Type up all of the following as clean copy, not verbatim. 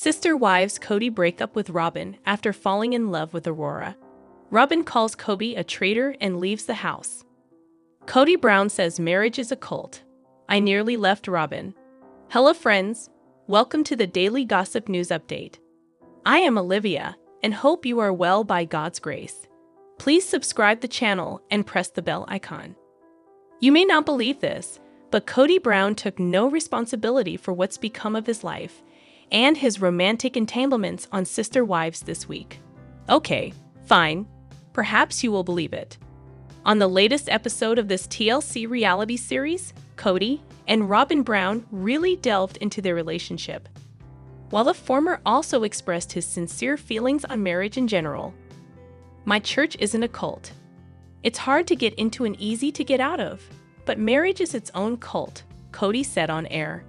Sister Wives Kody break up with Robyn after falling in love with Aurora. Robyn calls Kody a traitor and leaves the house. Kody Brown says marriage is a cult. I nearly left Robyn. Hello friends, welcome to the Daily Gossip News Update. I am Olivia and hope you are well by God's grace. Please subscribe the channel and press the bell icon. You may not believe this, but Kody Brown took no responsibility for what's become of his life and his romantic entanglements on Sister Wives this week. Okay, fine. Perhaps you will believe it. On the latest episode of this TLC reality series, Kody and Robyn Brown really delved into their relationship. While the former also expressed his sincere feelings on marriage in general. My church isn't a cult. It's hard to get into and easy to get out of, but marriage is its own cult, Kody said on air.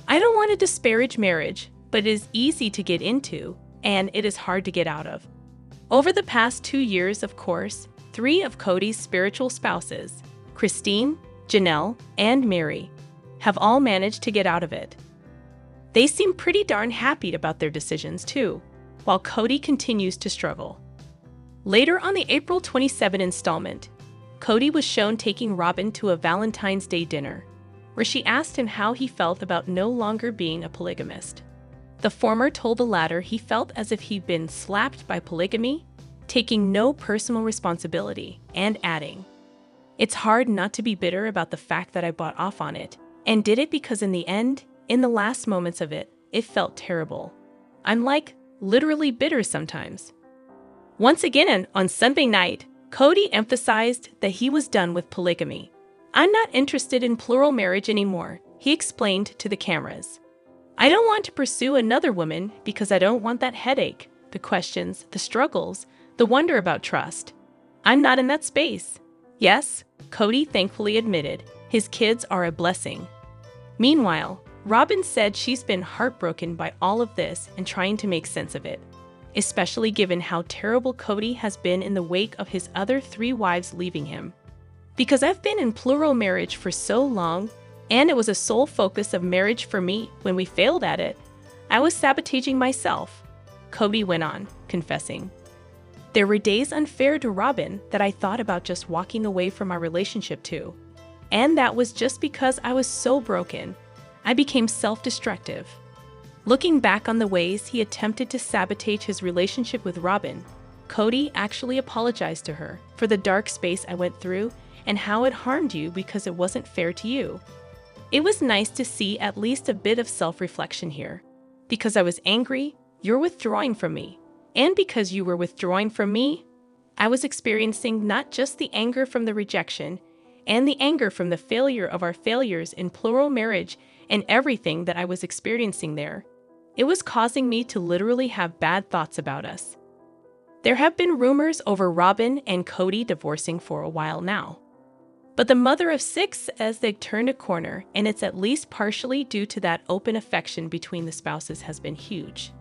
I don't want to disparage marriage, but it is easy to get into, and it is hard to get out of. Over the past 2 years, of course, 3 of Kody's spiritual spouses, Christine, Janelle, and Mary, have all managed to get out of it. They seem pretty darn happy about their decisions too, while Kody continues to struggle. Later on the April 27 installment, Kody was shown taking Robyn to a Valentine's Day dinner, where she asked him how he felt about no longer being a polygamist. The former told the latter he felt as if he'd been slapped by polygamy, taking no personal responsibility, and adding, "It's hard not to be bitter about the fact that I bought off on it, and did it because in the end, in the last moments of it, it felt terrible. I'm like, literally bitter sometimes." Once again, on Sunday night, Kody emphasized that he was done with polygamy. "I'm not interested in plural marriage anymore," he explained to the cameras. "I don't want to pursue another woman because I don't want that headache, the questions, the struggles, the wonder about trust. I'm not in that space." Yes, Kody thankfully admitted, his kids are a blessing. Meanwhile, Robyn said she's been heartbroken by all of this and trying to make sense of it, especially given how terrible Kody has been in the wake of his other 3 wives leaving him. "Because I've been in plural marriage for so long, and it was a sole focus of marriage for me when we failed at it, I was sabotaging myself," Kody went on, confessing. "There were days unfair to Robyn that I thought about just walking away from our relationship too. And that was just because I was so broken. I became self-destructive." Looking back on the ways he attempted to sabotage his relationship with Robyn, Kody actually apologized to her for the dark space I went through and how it harmed you because it wasn't fair to you. "It was nice to see at least a bit of self-reflection here. Because I was angry, you're withdrawing from me. And because you were withdrawing from me, I was experiencing not just the anger from the rejection and the anger from the failure of our failures in plural marriage and everything that I was experiencing there. It was causing me to literally have bad thoughts about us." There have been rumors over Robyn and Kody divorcing for a while now. But the mother of 6 says they've turned a corner, and it's at least partially due to that open affection between the spouses has been huge.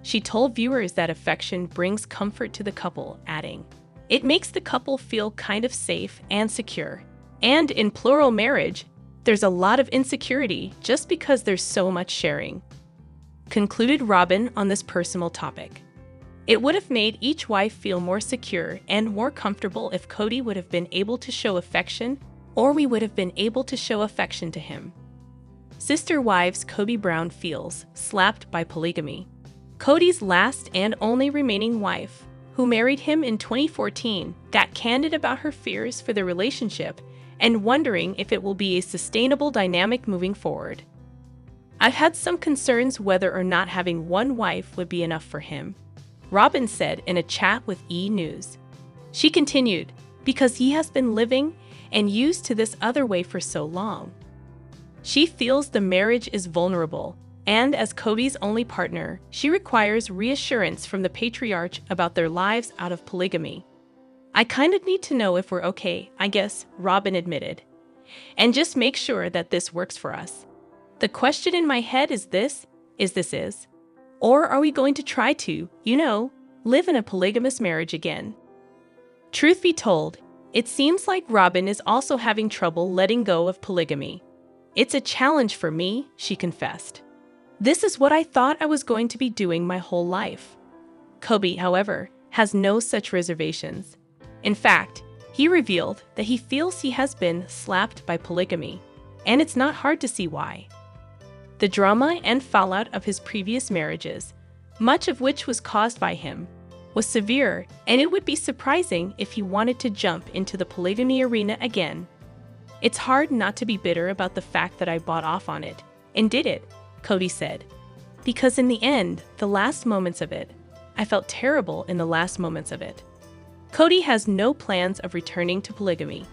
She told viewers that affection brings comfort to the couple, adding, "It makes the couple feel kind of safe and secure. And in plural marriage, there's a lot of insecurity just because there's so much sharing." Concluded Robyn on this personal topic. "It would have made each wife feel more secure and more comfortable if Kody would have been able to show affection, or we would have been able to show affection to him." Sister Wives Kody Brown feels slapped by polygamy. Kody's last and only remaining wife, who married him in 2014, got candid about her fears for the relationship and wondering if it will be a sustainable dynamic moving forward. "I've had some concerns whether or not having one wife would be enough for him," Robyn said in a chat with E! News. She continued, "Because he has been living and used to this other way for so long. She feels the marriage is vulnerable, and as Kody's only partner, she requires reassurance from the patriarch about their lives out of polygamy. I kind of need to know if we're okay, I guess," Robyn admitted. "And just make sure that this works for us. The question in my head is this, or are we going to try to, live in a polygamous marriage again?" Truth be told, it seems like Robyn is also having trouble letting go of polygamy. "It's a challenge for me," she confessed. This is what I thought I was going to be doing my whole life. Kody, however, has no such reservations. In fact, he revealed that he feels he has been slapped by polygamy, and it's not hard to see why. The drama and fallout of his previous marriages, much of which was caused by him, was severe, and it would be surprising if he wanted to jump into the polygamy arena again. It's hard not to be bitter about the fact that I bought off on it, and did it, Kody said. Because in the end, the last moments of it, I felt terrible in the last moments of it. Kody has no plans of returning to polygamy.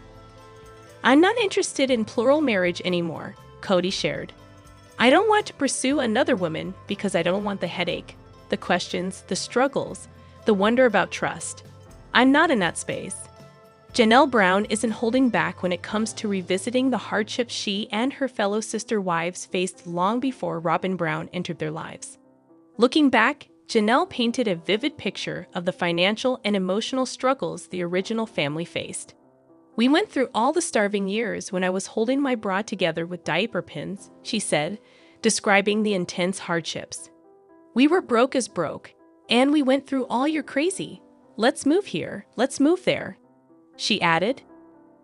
I'm not interested in plural marriage anymore, Kody shared. I don't want to pursue another woman because I don't want the headache, the questions, the struggles, the wonder about trust. I'm not in that space. Janelle Brown isn't holding back when it comes to revisiting the hardships she and her fellow sister wives faced long before Robyn Brown entered their lives. Looking back, Janelle painted a vivid picture of the financial and emotional struggles the original family faced. We went through all the starving years when I was holding my bra together with diaper pins, she said, describing the intense hardships. We were broke as broke, and we went through all your crazy. Let's move here, let's move there. She added,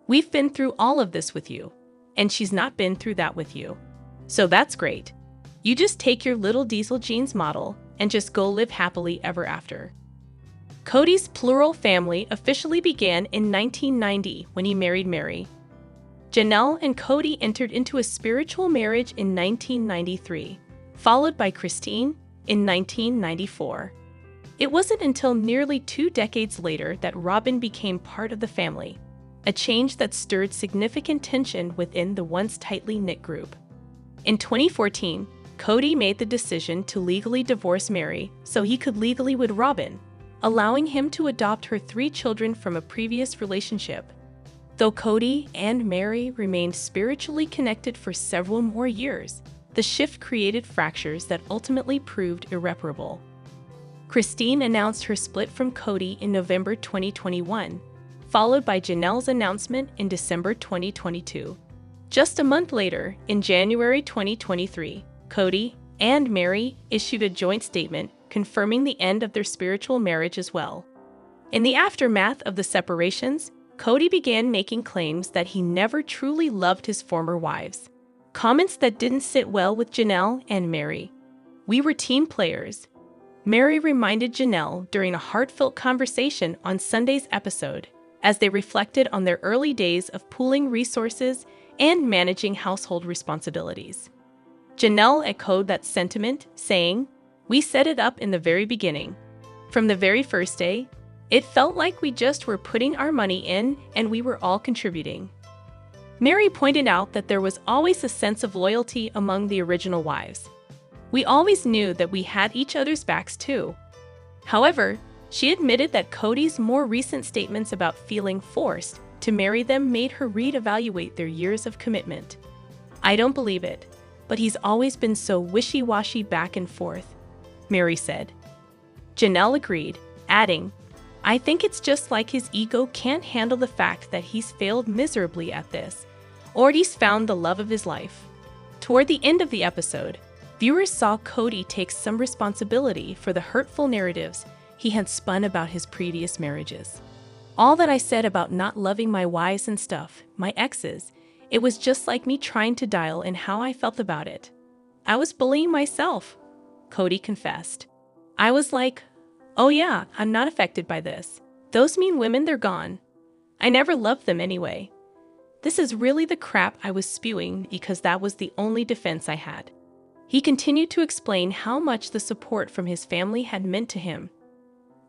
we've been through all of this with you, and she's not been through that with you. So that's great. You just take your little diesel jeans model and just go live happily ever after. Kody's plural family officially began in 1990 when he married Mary. Janelle and Kody entered into a spiritual marriage in 1993, followed by Christine in 1994. It wasn't until nearly 2 decades later that Robyn became part of the family, a change that stirred significant tension within the once tightly knit group. In 2014, Kody made the decision to legally divorce Mary so he could legally with Robyn, allowing him to adopt her 3 children from a previous relationship. Though Kody and Mary remained spiritually connected for several more years, the shift created fractures that ultimately proved irreparable. Christine announced her split from Kody in November 2021, followed by Janelle's announcement in December 2022. Just a month later, in January 2023, Kody and Mary issued a joint statement confirming the end of their spiritual marriage as well. In the aftermath of the separations, Kody began making claims that he never truly loved his former wives. Comments that didn't sit well with Janelle and Mary. We were team players. Mary reminded Janelle during a heartfelt conversation on Sunday's episode, as they reflected on their early days of pooling resources and managing household responsibilities. Janelle echoed that sentiment, saying, "We set it up in the very beginning. From the very first day, it felt like we just were putting our money in and we were all contributing." Mary pointed out that there was always a sense of loyalty among the original wives. We always knew that we had each other's backs too. However, she admitted that Kody's more recent statements about feeling forced to marry them made her reevaluate their years of commitment. "I don't believe it, but he's always been so wishy-washy back and forth," Mary said. Janelle agreed, adding, "I think it's just like his ego can't handle the fact that he's failed miserably at this, or he's found the love of his life." Toward the end of the episode, viewers saw Kody take some responsibility for the hurtful narratives he had spun about his previous marriages. "All that I said about not loving my wives and stuff, my exes, it was just like me trying to dial in how I felt about it. I was bullying myself," Kody confessed. "I was like, oh yeah, I'm not affected by this. Those mean women, they're gone. I never loved them anyway. This is really the crap I was spewing because that was the only defense I had." He continued to explain how much the support from his family had meant to him.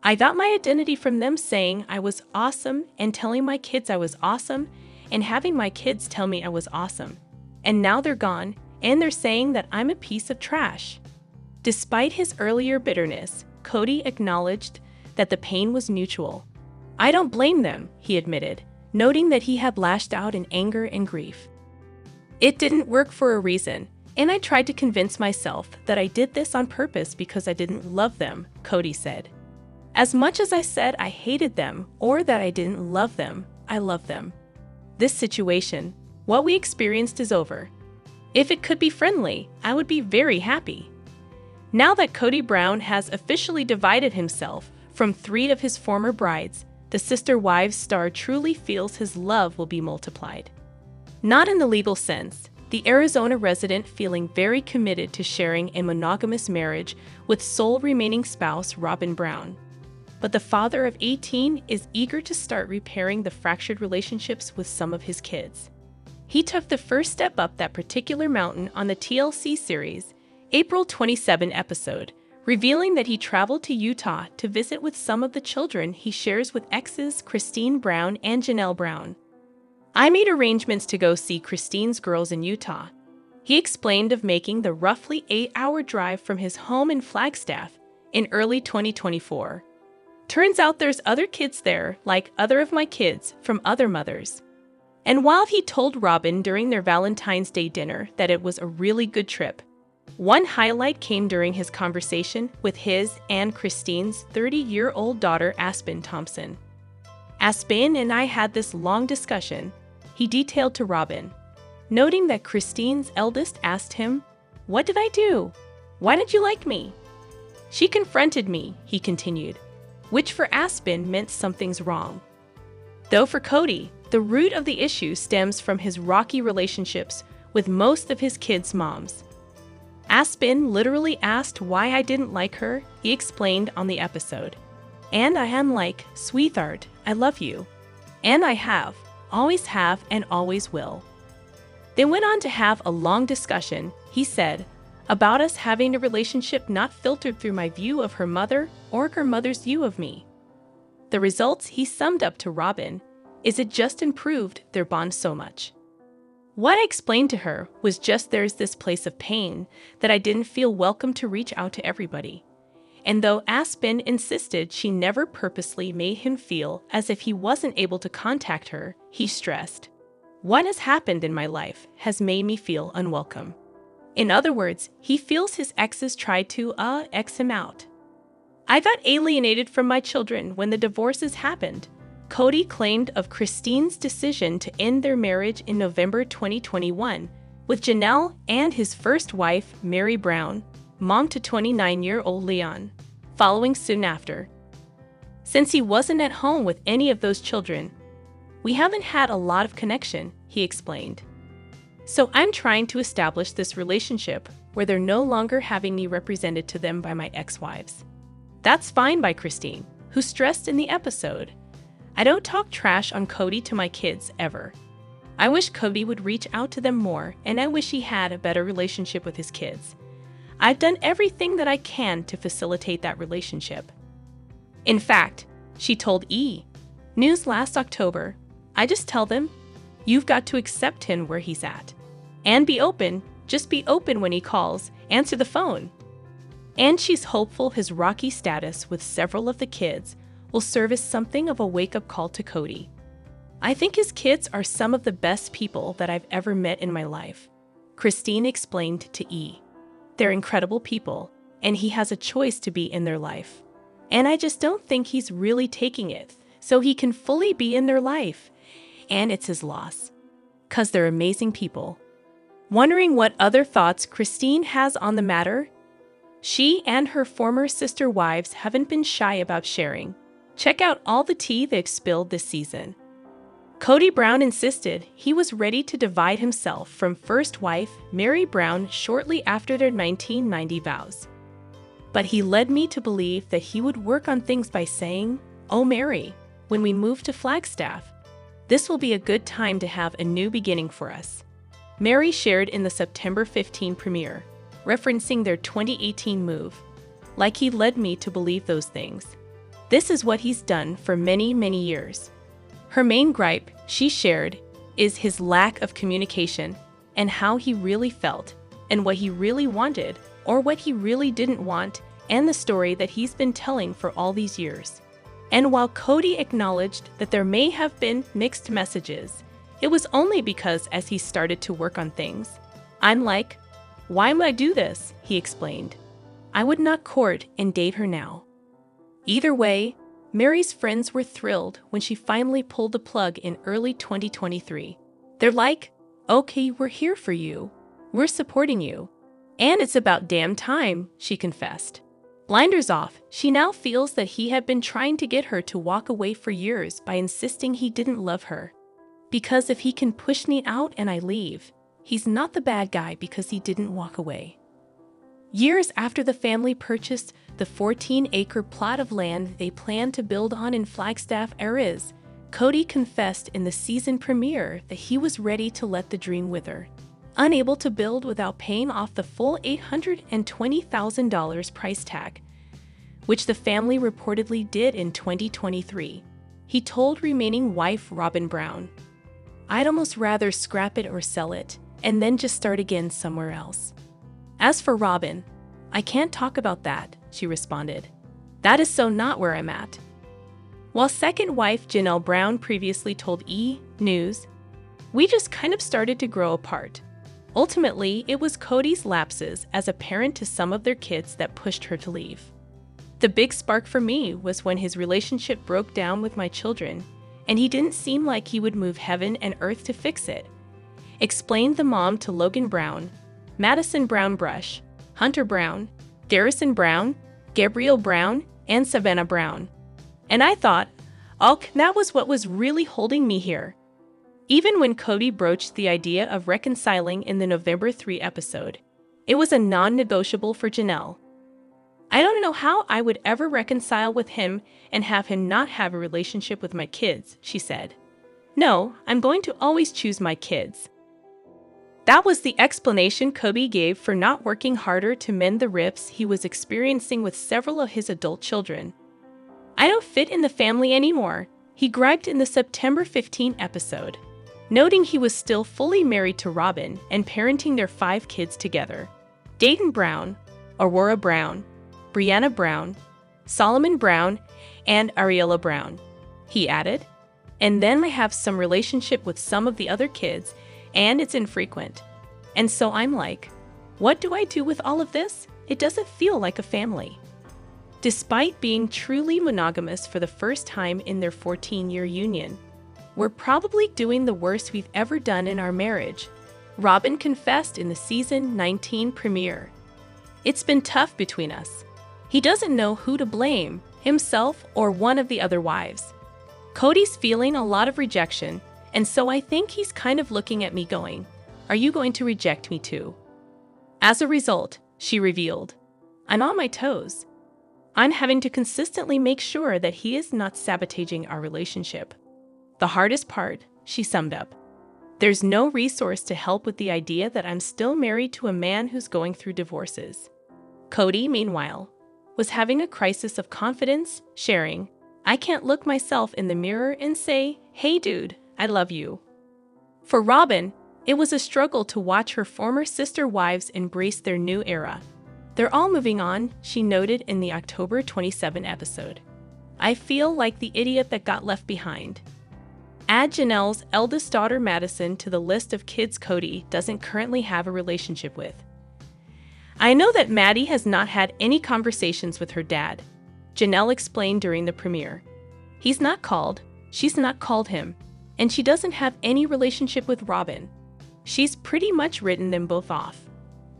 "I got my identity from them saying I was awesome and telling my kids I was awesome and having my kids tell me I was awesome. And now they're gone and they're saying that I'm a piece of trash." Despite his earlier bitterness, Kody acknowledged that the pain was mutual. "I don't blame them," he admitted, noting that he had lashed out in anger and grief. "It didn't work for a reason, and I tried to convince myself that I did this on purpose because I didn't love them," Kody said. "As much as I said I hated them or that I didn't love them, I loved them. This situation, what we experienced, is over. If it could be friendly, I would be very happy." Now that Kody Brown has officially divided himself from 3 of his former brides, the Sister Wives star truly feels his love will be multiplied. Not in the legal sense, the Arizona resident feeling very committed to sharing a monogamous marriage with sole remaining spouse Robyn Brown. But the father of 18 is eager to start repairing the fractured relationships with some of his kids. He took the first step up that particular mountain on the TLC series' April 27 episode, revealing that he traveled to Utah to visit with some of the children he shares with exes Kody Brown and Janelle Brown. "I made arrangements to go see Christine's girls in Utah." He explained of making the roughly 8-hour drive from his home in Flagstaff in early 2024. "Turns out there's other kids there, like other of my kids from other mothers." And while he told Robyn during their Valentine's Day dinner that it was a really good trip, one highlight came during his conversation with his and Christine's 30-year-old daughter Aspen Thompson. "Aspen and I had this long discussion," he detailed to Robyn, noting that Christine's eldest asked him, "What did I do? Why didn't you like me?" "She confronted me," he continued, which for Aspen meant something's wrong. Though for Kody, the root of the issue stems from his rocky relationships with most of his kids' moms. "Aspen literally asked why I didn't like her," he explained on the episode. "And I am like, sweetheart, I love you. And I have, always have, and always will." They went on to have a long discussion, he said, about us having a relationship not filtered through my view of her mother or her mother's view of me. The results he summed up to Robyn is it just improved their bond so much. "What I explained to her was just there's this place of pain that I didn't feel welcome to reach out to everybody." And though Aspen insisted she never purposely made him feel as if he wasn't able to contact her, he stressed, "What has happened in my life has made me feel unwelcome." In other words, he feels his exes tried to X him out. "I got alienated from my children when the divorces happened," Kody claimed of Christine's decision to end their marriage in November 2021 with Janelle and his first wife, Mary Brown, mom to 29-year-old Leon, following soon after. "Since he wasn't at home with any of those children, we haven't had a lot of connection," he explained. "So I'm trying to establish this relationship where they're no longer having me represented to them by my ex-wives." That's fine by Christine, who stressed in the episode, "I don't talk trash on Kody to my kids, ever. I wish Kody would reach out to them more, and I wish he had a better relationship with his kids. I've done everything that I can to facilitate that relationship." In fact, she told News last October, "I just tell them, you've got to accept him where he's at. And be open, just be open when he calls, answer the phone." And she's hopeful his rocky status with several of the kids will serve as something of a wake-up call to Kody. "I think his kids are some of the best people that I've ever met in my life," Christine explained to "They're incredible people, and he has a choice to be in their life. And I just don't think he's really taking it, so he can fully be in their life. And it's his loss. 'Cause they're amazing people." Wondering what other thoughts Christine has on the matter? She and her former sister wives haven't been shy about sharing. Check out all the tea they've spilled this season. Kody Brown insisted he was ready to divide himself from first wife Mary Brown shortly after their 1990 vows. "But he led me to believe that he would work on things by saying, 'Oh Mary, when we move to Flagstaff, this will be a good time to have a new beginning for us,'" Mary shared in the September 15 premiere, referencing their 2018 move. "Like he led me to believe those things. This is what he's done for many, many years." Her main gripe, she shared, is his lack of communication and how he really felt and what he really wanted or what he really didn't want, and the story that he's been telling for all these years. And while Kody acknowledged that there may have been mixed messages, it was only because as he started to work on things, "I'm like, why would I do this?" he explained. "I would not court and date her now." Either way, Mary's friends were thrilled when she finally pulled the plug in early 2023. They're like, "Okay, we're here for you. We're supporting you. And it's about damn time, she confessed. Blinders off, she now feels that he had been trying to get her to walk away for years by insisting he didn't love her. Because if he can push me out and I leave, he's not the bad guy because he didn't walk away. Years after the family purchased the 14-acre plot of land they planned to build on in Flagstaff, Arizona, Kody confessed in the season premiere that he was ready to let the dream wither. Unable to build without paying off the full $820,000 price tag, which the family reportedly did in 2023, he told remaining wife Robyn Brown, "I'd almost rather scrap it or sell it, and then just start again somewhere else." As for Robyn, "I can't talk about that," she responded. "That is so not where I'm at." While second wife Janelle Brown previously told E! News, "We just kind of started to grow apart." Ultimately, it was Kody's lapses as a parent to some of their kids that pushed her to leave. "The big spark for me was when his relationship broke down with my children, and he didn't seem like he would move heaven and earth to fix it," explained the mom to Logan Brown, Madison Brown Brush, Hunter Brown, Garrison Brown, Gabrielle Brown, and Savannah Brown. "And I thought, that was what was really holding me here." Even when Kody broached the idea of reconciling in the November 3 episode, it was a non-negotiable for Janelle. "I don't know how I would ever reconcile with him and have him not have a relationship with my kids," she said. "No, I'm going to always choose my kids." That was the explanation Kody gave for not working harder to mend the rifts he was experiencing with several of his adult children. "I don't fit in the family anymore," he griped in the September 15 episode, noting he was still fully married to Robyn and parenting their 5 kids together: Dayton Brown, Aurora Brown, Brianna Brown, Solomon Brown, and Ariella Brown. He added, "And then I have some relationship with some of the other kids, and it's infrequent. And so I'm like, what do I do with all of this? It doesn't feel like a family." Despite being truly monogamous for the first time in their 14-year union, "We're probably doing the worst we've ever done in our marriage," Robyn confessed in the season 19 premiere. "It's been tough between us. He doesn't know who to blame, himself or one of the other wives. Kody's feeling a lot of rejection, and so I think he's kind of looking at me going, 'Are you going to reject me too?' As a result," she revealed, "I'm on my toes. I'm having to consistently make sure that he is not sabotaging our relationship. The hardest part," she summed up, "there's no resource to help with the idea that I'm still married to a man who's going through divorces." Kody, meanwhile, was having a crisis of confidence, sharing, "I can't look myself in the mirror and say, 'Hey dude, I love you.'" For Robyn, it was a struggle to watch her former sister wives embrace their new era. "They're all moving on," she noted in the October 27 episode. "I feel like the idiot that got left behind." Add Janelle's eldest daughter Madison to the list of kids Kody doesn't currently have a relationship with. "I know that Maddie has not had any conversations with her dad," Janelle explained during the premiere. "He's not called, she's not called him, and she doesn't have any relationship with Robyn. She's pretty much written them both off.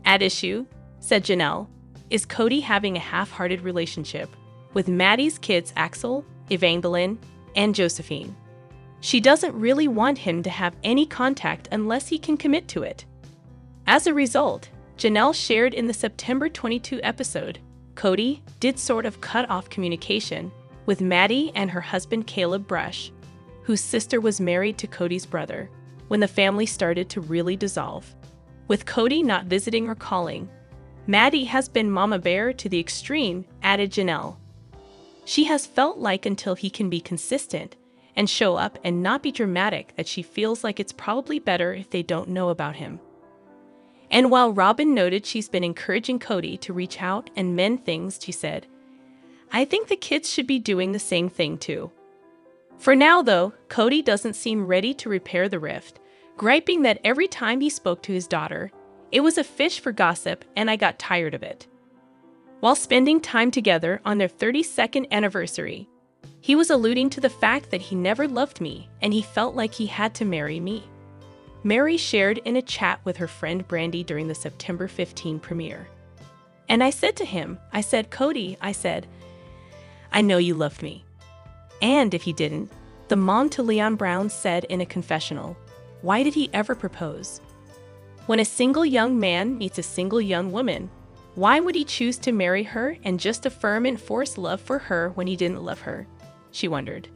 At issue," said Janelle, "is Kody having a half-hearted relationship with Maddie's kids Axel, Evangeline, and Josephine. She doesn't really want him to have any contact unless he can commit to it." As a result, Janelle shared in the September 22 episode, Kody did sort of cut off communication with Maddie and her husband Caleb Brush, whose sister was married to Kody's brother, when the family started to really dissolve. With Kody not visiting or calling, Maddie has been mama bear to the extreme, added Janelle. "She has felt like until he can be consistent and show up and not be dramatic that she feels like it's probably better if they don't know about him." And while Robyn noted she's been encouraging Kody to reach out and mend things, she said, "I think the kids should be doing the same thing too." For now, though, Kody doesn't seem ready to repair the rift, griping that every time he spoke to his daughter, it was a fish for gossip and I got tired of it. While spending time together on their 32nd anniversary, he was alluding to the fact that he never loved me and he felt like he had to marry me. Mary shared in a chat with her friend Brandy during the September 15 premiere. And I said to him, I said, Kody, I know you loved me. And if he didn't, the mom to Leon Brown said in a confessional, why did he ever propose? When a single young man meets a single young woman, why would he choose to marry her and just affirm and force love for her when he didn't love her? She wondered.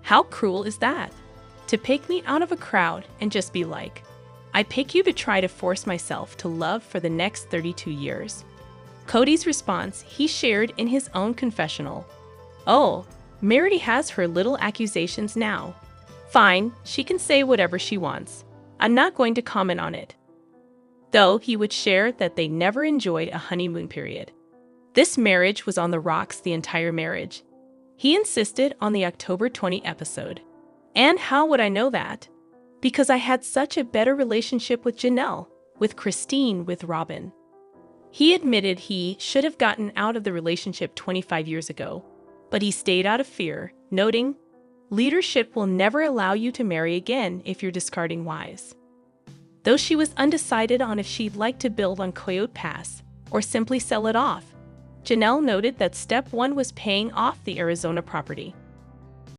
How cruel is that? To pick me out of a crowd and just be like, I pick you to try to force myself to love for the next 32 years. Kody's response he shared in his own confessional. Oh, Mary has her little accusations now. Fine, she can say whatever she wants. I'm not going to comment on it. Though he would share that they never enjoyed a honeymoon period. This marriage was on the rocks the entire marriage. He insisted on the October 20 episode. And how would I know that? Because I had such a better relationship with Janelle, with Christine, with Robyn. He admitted he should have gotten out of the relationship 25 years ago, but he stayed out of fear, noting, leadership will never allow you to marry again if you're discarding wives. Though she was undecided on if she'd like to build on Coyote Pass or simply sell it off, Janelle noted that step one was paying off the Arizona property.